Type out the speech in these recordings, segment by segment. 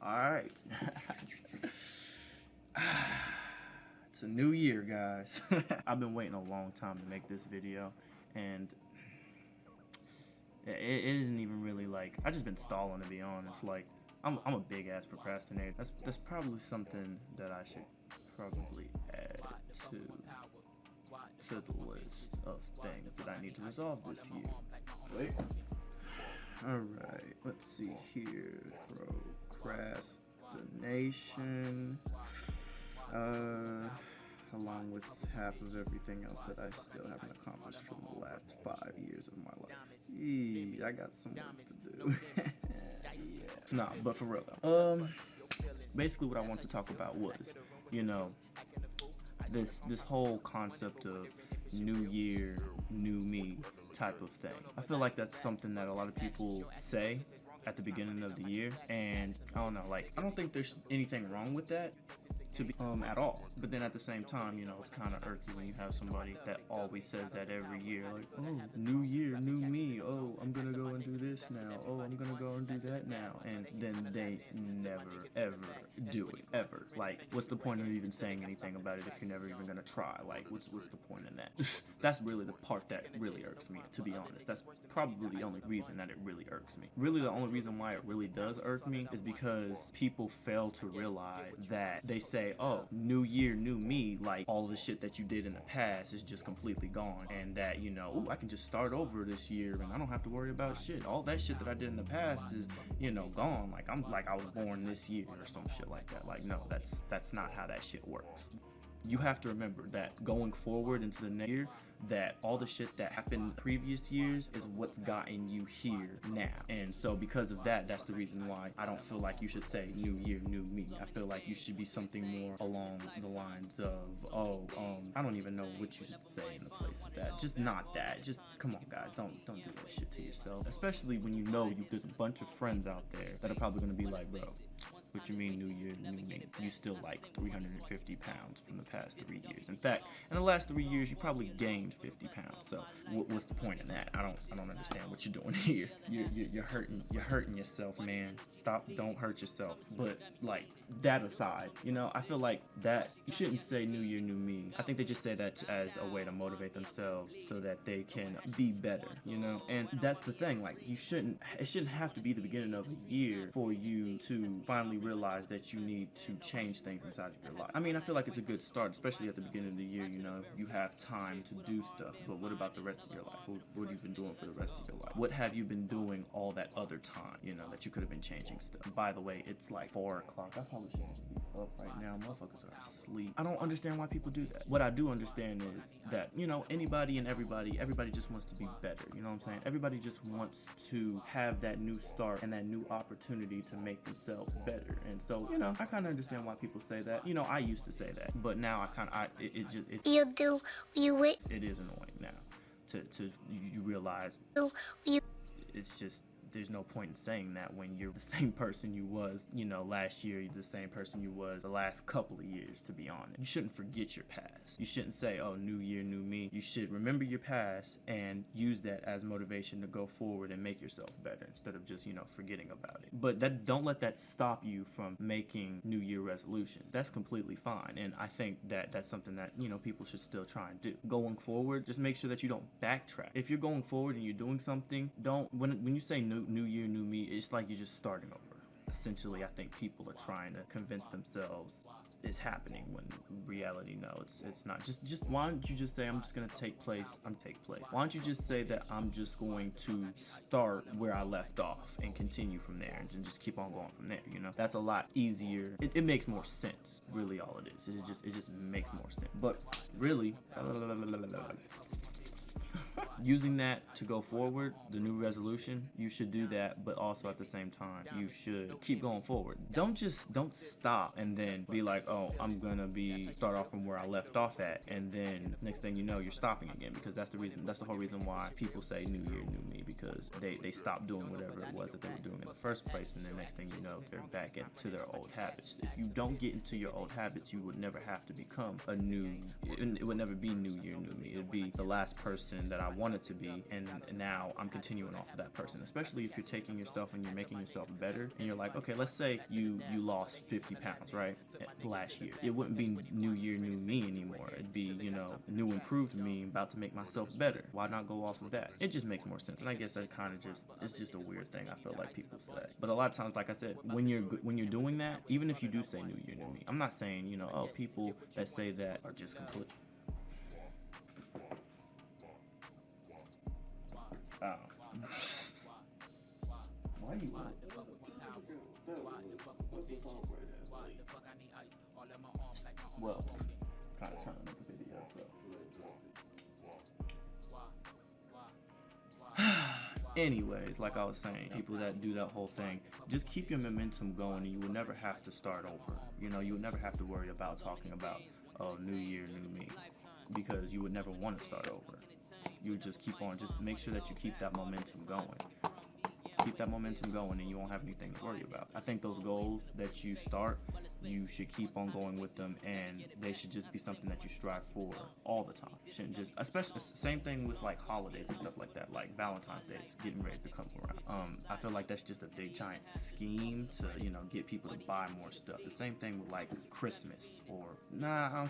Alright. It's a new year, guys. I've been waiting a long time to make this video, and it isn't even really like, I just been stalling, to be honest. Like, I'm a big ass procrastinator. That's probably something that I should probably add to the list of things that I need to resolve this year. Wait. Alright, let's see here. Procrastination. Along with half of everything else that I still haven't accomplished from the last 5 years of my life. I got some work to do. Yeah. Nah, but for real though. Basically what I want to talk about was, this whole concept of new year, new me type of thing. I feel like that's something that a lot of people say at the beginning of the year, and I don't know, like, I don't think there's anything wrong with that at all. But then at the same time, it's kind of irky when you have somebody that always says that every year, like, oh, new year, new me, oh, I'm gonna go and do this now, oh, I'm gonna go and do that now, and then they never ever do it, ever. Like, what's the point of even saying anything about it if you're never even gonna try? Like, what's the point in that? That's really the part that really irks me, to be honest. That's probably the only reason that it really irks me. Really, the only reason why it really does irk me is because people fail to realize that they say, oh, new year, new me, like all the shit that you did in the past is just completely gone, and that, ooh, I can just start over this year and I don't have to worry about shit. All that shit that I did in the past is, gone. Like, I was born this year or some shit like that. Like, no, that's not how that shit works. You have to remember that going forward into the next year, that all the shit that happened in previous years is what's gotten you here now. And so because of that, that's the reason why I don't feel like you should say new year, new me. I feel like you should be something more along the lines of, I don't even know what you should say in the place of that. Just not that. Just, come on, guys, don't do that shit to yourself. Especially when there's a bunch of friends out there that are probably gonna be like, bro, what you mean new year, new me? You still like 350 pounds from the past 3 years. In fact, in the last 3 years, you probably gained 50 pounds. So what's the point in that? I don't understand what you're doing here. You're hurting yourself, man. Stop, don't hurt yourself. But like, that aside, I feel like that you shouldn't say new year, new me. I think they just say that as a way to motivate themselves so that they can be better, And that's the thing, like, it shouldn't have to be the beginning of the year for you to finally realize that you need to change things inside of your life. I mean, I feel like it's a good start, especially at the beginning of the year, you have time to do stuff. But what about the rest of your life? What have you been doing for the rest of your life? What have you been doing all that other time, that you could have been changing stuff? By the way, it's like 4 o'clock. I probably shouldn't be up right now. Motherfuckers are asleep. I don't understand why people do that. What I do understand is that, anybody and everybody just wants to be better. You know what I'm saying? Everybody just wants to have that new start and that new opportunity to make themselves better. And so, I kind of understand why people say that. I used to say that, but now it is annoying now to you realize it's just, there's no point in saying that when you're the same person you was, last year, you're the same person you was the last couple of years, to be honest. You shouldn't forget your past. You shouldn't say, oh, new year, new me. You should remember your past and use that as motivation to go forward and make yourself better instead of just, forgetting about it. But don't let that stop you from making new year resolutions. That's completely fine. And I think that that's something that, people should still try and do. Going forward, just make sure that you don't backtrack. If you're going forward and you're doing something, when you say new year, new me, it's like you're just starting over. Essentially, I think people are trying to convince themselves it's happening when in reality, no, it's not. Just why don't you just say, I'm just gonna take place. Why don't you just say that I'm just going to start where I left off and continue from there and just keep on going from there, That's a lot easier. It makes more sense, really. All it is. It just makes more sense. But really, using that to go forward, the new resolution, you should do that, but also at the same time, you should keep going forward. Don't stop and then be like, oh, I'm gonna start off from where I left off at, and then next thing you know, you're stopping again, because that's the whole reason why people say new year, new me, because they stopped doing whatever it was that they were doing in the first place, and then next thing you know, they're back into their old habits. If you don't get into your old habits, you would never have to become it would never be new year, new me. It would be the last person that I want wanted to be, and now I'm continuing off of that person. Especially if you're taking yourself and you're making yourself better, and you're like, okay, let's say you lost 50 pounds, right, last year. It wouldn't be new year, new me anymore. It'd be, you know, new improved me, about to make myself better. Why not go off of that? It just makes more sense. And I guess that kind of just, it's just a weird thing I feel like people say. But a lot of times, like I said, when you're doing that, even if you do say new year, new me, I'm not saying, you know, oh, people that say that are just complete. Oh. Why you? Well, kind of trying to make a video, so. Anyways, like I was saying, people that do that whole thing, just keep your momentum going, and you will never have to start over. You know, you would never have to worry about talking about, oh, new year, new me, because you would never want to start over. You would just keep on, just make sure that you keep that momentum going. Keep that momentum going, and you won't have anything to worry about. I think those goals that you start, you should keep on going with them, and they should just be something that you strive for all the time. You shouldn't just, especially, same thing with like holidays and stuff like that, like Valentine's Day is getting ready to come around. I feel like that's just a big giant scheme to, you know, get people to buy more stuff. The same thing with like Christmas, or nah, I don't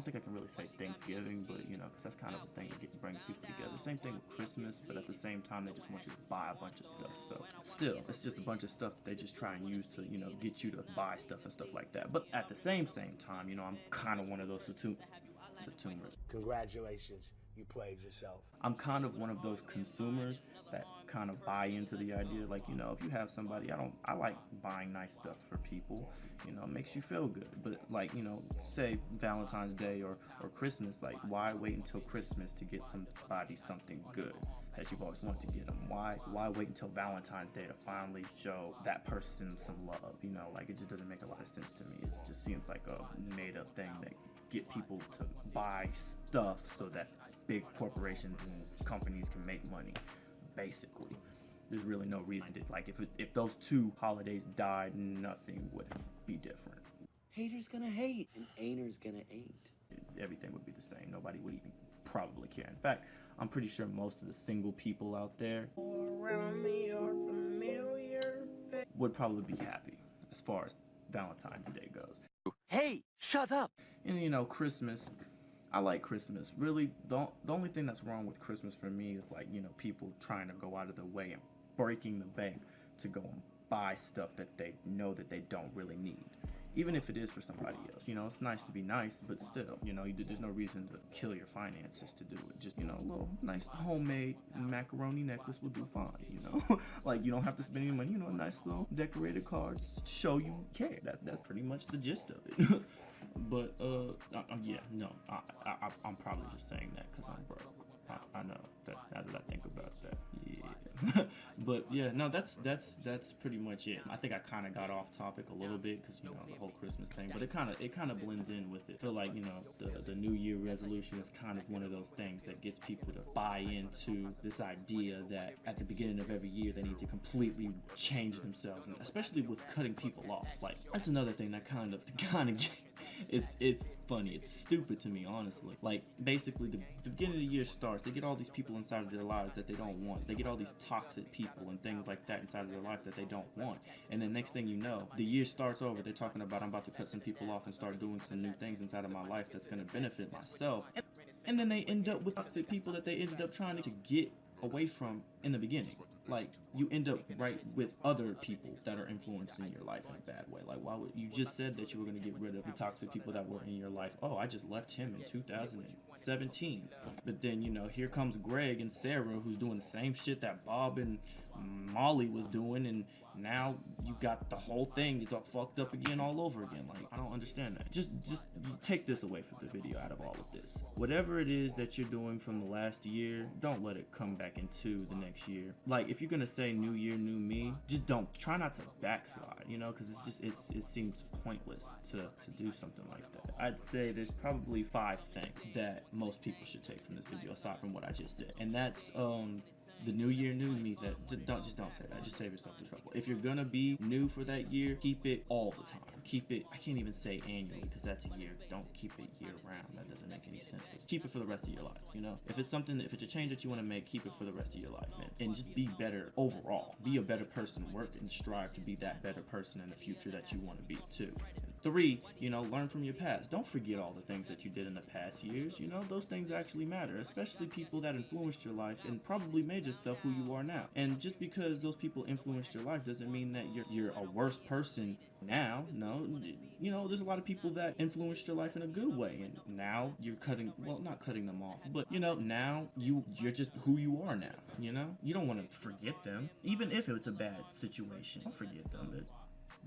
think I can really say Thanksgiving, but you know, because that's kind of a thing that brings people together. Same thing with Christmas, but at the same time, they just want you to buy a bunch of stuff. So still, it's just a bunch of stuff they just try and use to, you know, get you to buy stuff and stuff like that. But at the same time, you know, I'm kind of one of those consumers. Congratulations, you played yourself. I'm kind of one of those consumers that kind of buy into the idea, like, you know, if you have somebody, I like buying nice stuff for people, you know, it makes you feel good. But like, you know, say Valentine's Day or Christmas, like, why wait until Christmas to get somebody something good that you've always wanted to get them? Why wait until Valentine's Day to finally show that person some love? You know, like, it just doesn't make a lot of sense to me. It just seems like a made up thing that get people to buy stuff so that big corporations and companies can make money. Basically, there's really no reason to, like, if those two holidays died, nothing would be different. Haters gonna hate, and ain'ters gonna ain't. Everything would be the same. Nobody would even probably care. In fact, I'm pretty sure most of the single people out there around me are familiar would probably be happy as far as Valentine's Day goes. Hey, shut up! And you know, Christmas, I like Christmas. Really, the only thing that's wrong with Christmas for me is, like, you know, people trying to go out of their way and breaking the bank to go and buy stuff that they know that they don't really need. Even if it is for somebody else, you know, it's nice to be nice, but still, you know, there's no reason to kill your finances to do it. Just, you know, a little nice homemade macaroni necklace would do fine, you know. Like, you don't have to spend any money, you know, a nice little decorated card to show you care. That's pretty much the gist of it. But yeah, no, I'm probably just saying that because I'm broke. I know that now that I think about that. Yeah. But yeah, no, that's pretty much it. I think I kind of got off topic a little bit because, you know, the whole Christmas thing, but it kind of blends in with it. I feel like, you know, the New Year resolution is kind of one of those things that gets people to buy into this idea that at the beginning of every year they need to completely change themselves, and especially with cutting people off. Like, that's another thing that kind of it's funny. It's stupid to me, honestly. Like, basically, the beginning of the year starts. They get all these people inside of their lives that they don't want. They get all these toxic people and things like that inside of their life that they don't want. And then next thing you know, the year starts over. They're talking about, I'm about to cut some people off and start doing some new things inside of my life that's going to benefit myself. And then they end up with toxic people that they ended up trying to get away from in the beginning. Like, you end up right with other people that are influencing your life in a bad way. Like, why would you just said that you were going to get rid of the toxic people that were in your life? Oh, I just left him in 2017. But then, you know, here comes Greg and Sarah, who's doing the same shit that Bob and Molly was doing, and now you got the whole thing. It's all fucked up again, all over again. Like, I don't understand that. Just take this away from the video out of all of this. Whatever it is that you're doing from the last year, don't let it come back into the next year. Like, if you're gonna say new year, new me, just try not to backslide, you know, because it seems pointless to do something like that. I'd say there's probably 5 things that most people should take from this video aside from what I just said, and that's the new year, new me, that don't say that. Just save yourself the trouble. If you're gonna be new for that year, keep it all the time. Keep it, I can't even say annually because that's a year. Don't keep it year round. That doesn't make any sense. Keep it for the rest of your life, you know? If it's a change that you want to make, keep it for the rest of your life, man. And just be better overall. Be a better person. Work and strive to be that better person in the future that you want to be too. 3, learn from your past. Don't forget all the things that you did in the past years. Those things actually matter, especially people that influenced your life and probably made yourself who you are now. And just because those people influenced your life doesn't mean that you're a worse person now. No, there's a lot of people that influenced your life in a good way, and now you're not cutting them off, but now you're just who you are now. You don't want to forget them, even if it's a bad situation. Don't forget them.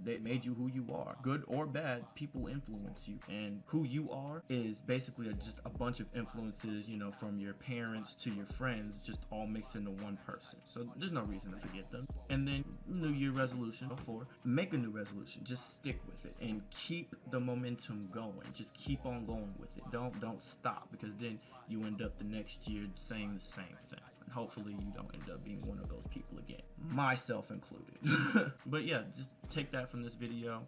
They made you who you are. Good or bad, people influence you. And who you are is basically just a bunch of influences, from your parents to your friends, just all mixed into one person. So there's no reason to forget them. And then New Year resolution, 4, make a new resolution. Just stick with it and keep the momentum going. Just keep on going with it. Don't stop, because then you end up the next year saying the same thing. Hopefully you don't end up being one of those people again, myself included. But yeah, just take that from this video.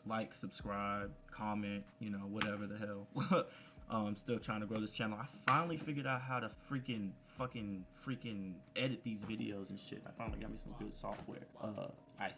Like, subscribe, comment, whatever the hell. I'm still trying to grow this channel. I finally figured out how to freaking edit these videos and shit. I finally got me some good software. I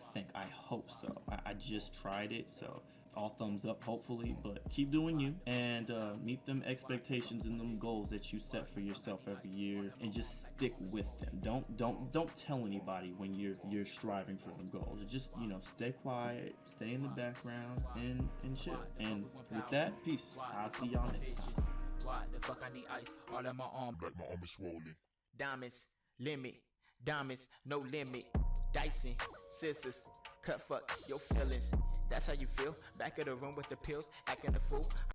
hope so. I just tried it, so all thumbs up hopefully, but keep doing you, and meet them expectations and them goals that you set for yourself every year, and just stick with them. Don't tell anybody when you're striving for the goals. Just stay quiet, stay in the background, and shit. And with that, peace. I'll see y'all next time. Why the fuck I need ice all in my arm? Like my arm is swollen. Diamonds, limit. Diamonds, no limit. Dyson, scissors, cut fuck your feelings. That's how you feel. Back of the room with the pills, acting a fool.